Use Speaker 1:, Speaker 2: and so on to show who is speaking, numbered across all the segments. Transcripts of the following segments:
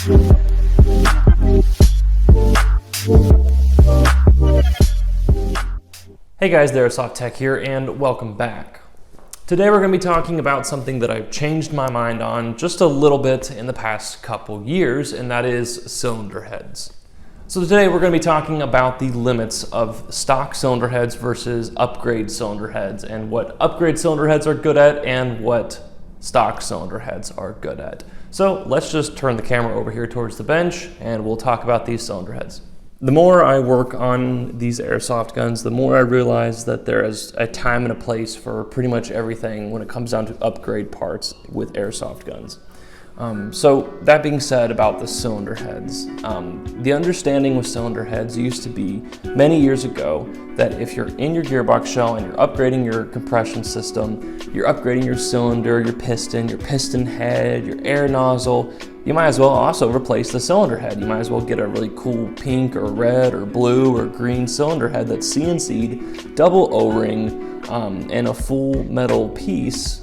Speaker 1: Hey guys, Airsoft Tech here, and welcome back. Today we're going to be talking about something that I've changed my mind on just a little bit in the past couple years, and that is cylinder heads. So today we're going to be talking about the limits of stock cylinder heads versus upgrade cylinder heads, and what upgrade cylinder heads are good at and what stock cylinder heads are good at. So let's just turn the camera over here towards the bench and we'll talk about these cylinder heads. The more I work on these airsoft guns, the more I realize that there is a time and a place for pretty much everything when it comes down to upgrade parts with airsoft guns. So that being said about the cylinder heads, the understanding with cylinder heads used to be many years ago that if you're in your gearbox shell and you're upgrading your compression system, you're upgrading your cylinder, your piston head, your air nozzle, you might as well also replace the cylinder head. You might as well get a really cool pink or red or blue or green cylinder head that's CNC'd, double O-ring, and a full metal piece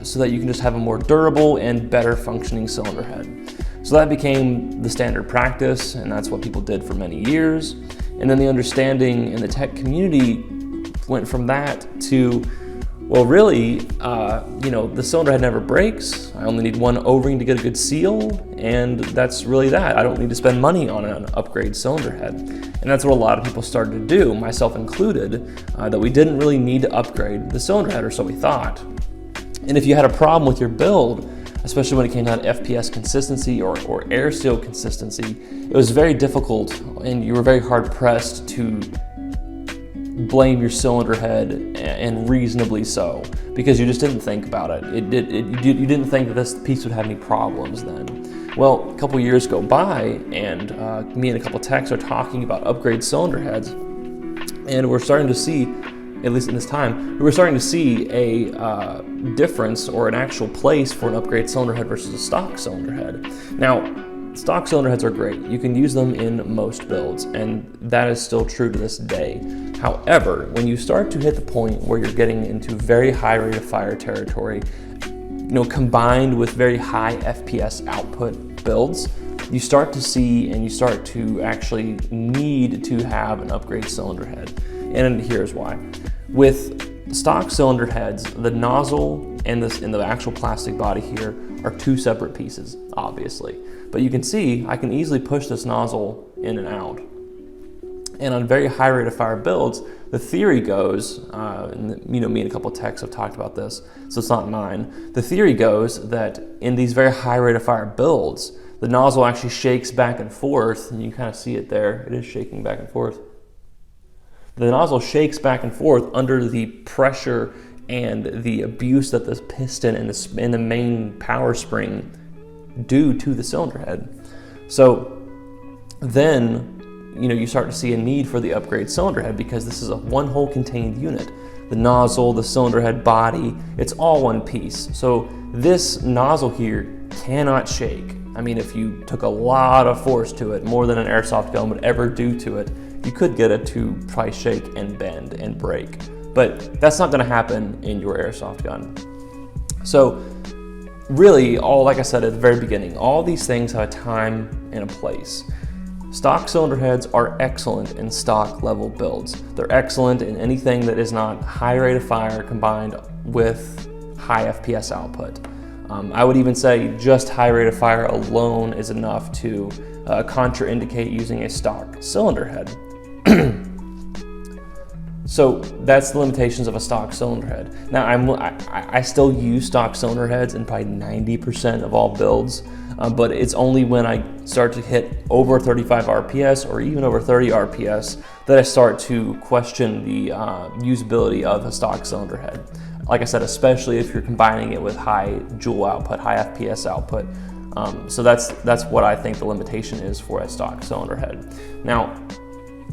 Speaker 1: so that you can just have a more durable and better functioning cylinder head. So that became the standard practice, and that's what people did for many years. And then the understanding in the tech community went from that to, well, really, the cylinder head never breaks. I only need one O-ring to get a good seal, and that's really that. I don't need to spend money on an upgrade cylinder head. And that's what a lot of people started to do, myself included, that we didn't really need to upgrade the cylinder head, or so we thought. And if you had a problem with your build, especially when it came down to FPS consistency or air seal consistency, it was very difficult, and you were very hard pressed to blame your cylinder head, and reasonably so, because you just didn't think about it. You didn't think that this piece would have any problems then. Well, a couple years go by, and me and a couple techs are talking about upgrade cylinder heads, and we're starting to see, at least in this time, we're starting to see a difference or an actual place for an upgrade cylinder head versus a stock cylinder head. Now, stock cylinder heads are great. You can use them in most builds, and that is still true to this day. However, when you start to hit the point where you're getting into very high rate of fire territory, combined with very high FPS output builds, you start to see and you start to actually need to have an upgrade cylinder head. And here's why. With stock cylinder heads, the nozzle and the actual plastic body here are two separate pieces, obviously. But you can see I can easily push this nozzle in and out. And on very high rate of fire builds, the theory goes, and me and a couple of techs have talked about this, so it's not mine. The theory goes that in these very high rate of fire builds, the nozzle actually shakes back and forth, and you can kind of see it there. It is shaking back and forth. The nozzle shakes back and forth under the pressure and the abuse that the piston and the main power spring do to the cylinder head. So then, you start to see a need for the upgrade cylinder head, because this is a one whole contained unit. The nozzle, the cylinder head body, it's all one piece. So this nozzle here cannot shake. I mean, if you took a lot of force to it, more than an airsoft gun would ever do to it, you could get it to probably shake and bend and break. But that's not gonna happen in your airsoft gun. So really, like I said at the very beginning, all these things have a time and a place. Stock cylinder heads are excellent in stock level builds. They're excellent in anything that is not high rate of fire combined with high FPS output. I would even say just high rate of fire alone is enough to contraindicate using a stock cylinder head. So that's the limitations of a stock cylinder head. Now I still use stock cylinder heads in probably 90% of all builds, but it's only when I start to hit over 35 RPS or even over 30 RPS that I start to question the usability of a stock cylinder head. Like I said, especially if you're combining it with high joule output, high FPS output. So that's what I think the limitation is for a stock cylinder head. Now,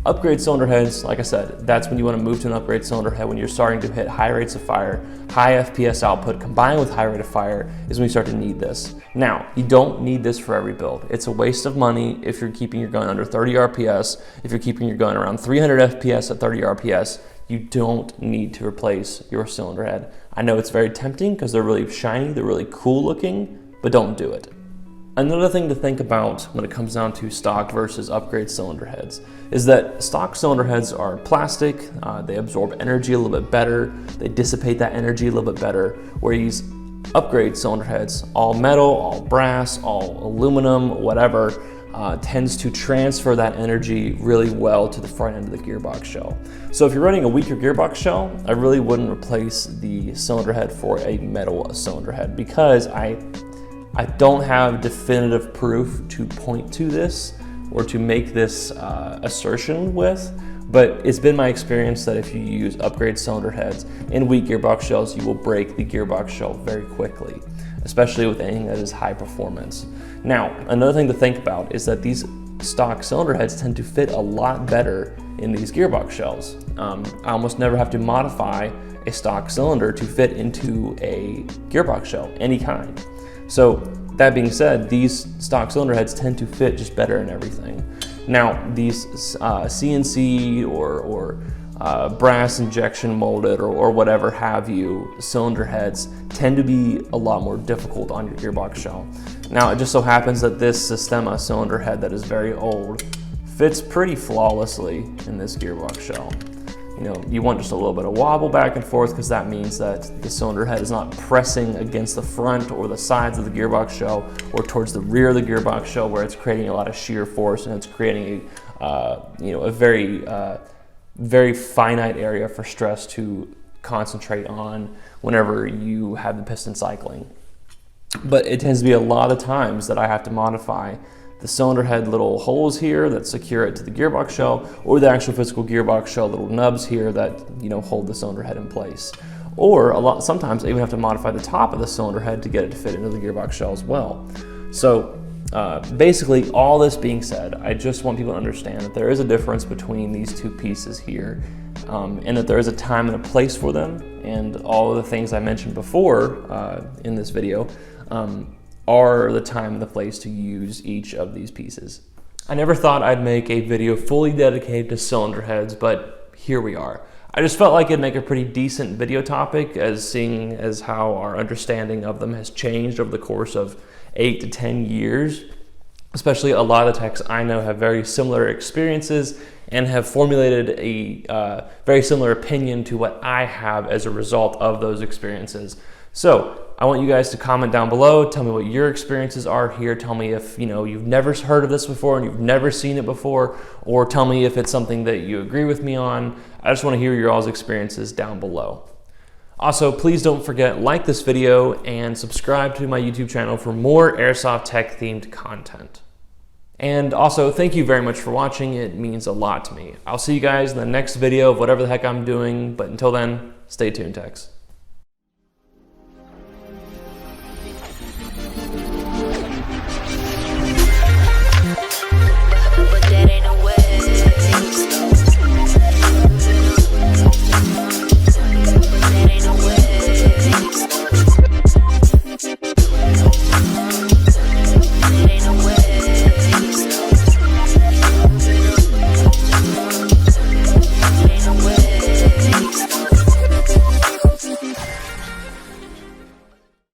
Speaker 1: upgrade cylinder heads, like I said, that's when you want to move to an upgrade cylinder head when you're starting to hit high rates of fire, high FPS output combined with high rate of fire is when you start to need this. Now, you don't need this for every build. It's a waste of money if you're keeping your gun under 30 RPS, if you're keeping your gun around 300 FPS at 30 RPS, you don't need to replace your cylinder head. I know it's very tempting because they're really shiny, they're really cool looking, but don't do it. Another thing to think about when it comes down to stock versus upgrade cylinder heads is that stock cylinder heads are plastic, they absorb energy a little bit better, they dissipate that energy a little bit better, whereas upgrade cylinder heads, all metal, all brass, all aluminum, whatever, tends to transfer that energy really well to the front end of the gearbox shell. So if you're running a weaker gearbox shell, I really wouldn't replace the cylinder head for a metal cylinder head, because I don't have definitive proof to point to this or to make this assertion with, but it's been my experience that if you use upgrade cylinder heads in weak gearbox shells, you will break the gearbox shell very quickly, especially with anything that is high performance. Now, another thing to think about is that these stock cylinder heads tend to fit a lot better in these gearbox shells. I almost never have to modify a stock cylinder to fit into a gearbox shell, any kind. So that being said, these stock cylinder heads tend to fit just better in everything. Now, these CNC or brass injection molded or whatever have you cylinder heads tend to be a lot more difficult on your gearbox shell. Now, it just so happens that this Sistema cylinder head that is very old fits pretty flawlessly in this gearbox shell. You know, you want just a little bit of wobble back and forth, because that means that the cylinder head is not pressing against the front or the sides of the gearbox shell or towards the rear of the gearbox shell, where it's creating a lot of shear force and it's creating a very finite area for stress to concentrate on whenever you have the piston cycling. But it tends to be a lot of times that I have to modify the cylinder head little holes here that secure it to the gearbox shell, or the actual physical gearbox shell little nubs here that hold the cylinder head in place. Or sometimes I even have to modify the top of the cylinder head to get it to fit into the gearbox shell as well. So basically, all this being said, I just want people to understand that there is a difference between these two pieces here, and that there is a time and a place for them, and all of the things I mentioned before in this video are the time and the place to use each of these pieces. I never thought I'd make a video fully dedicated to cylinder heads, but here we are. I just felt like it'd make a pretty decent video topic, seeing as how our understanding of them has changed over the course of 8 to 10 years. Especially a lot of the techs I know have very similar experiences and have formulated a very similar opinion to what I have as a result of those experiences. So I want you guys to comment down below, tell me what your experiences are here, tell me if you've never heard of this before and you've never seen it before, or tell me if it's something that you agree with me on. I just want to hear your all's experiences down below. Also, please don't forget, like this video and subscribe to my YouTube channel for more airsoft tech themed content. And also, thank you very much for watching. It means a lot to me. I'll see you guys in the next video of whatever the heck I'm doing, but until then, stay tuned, techs.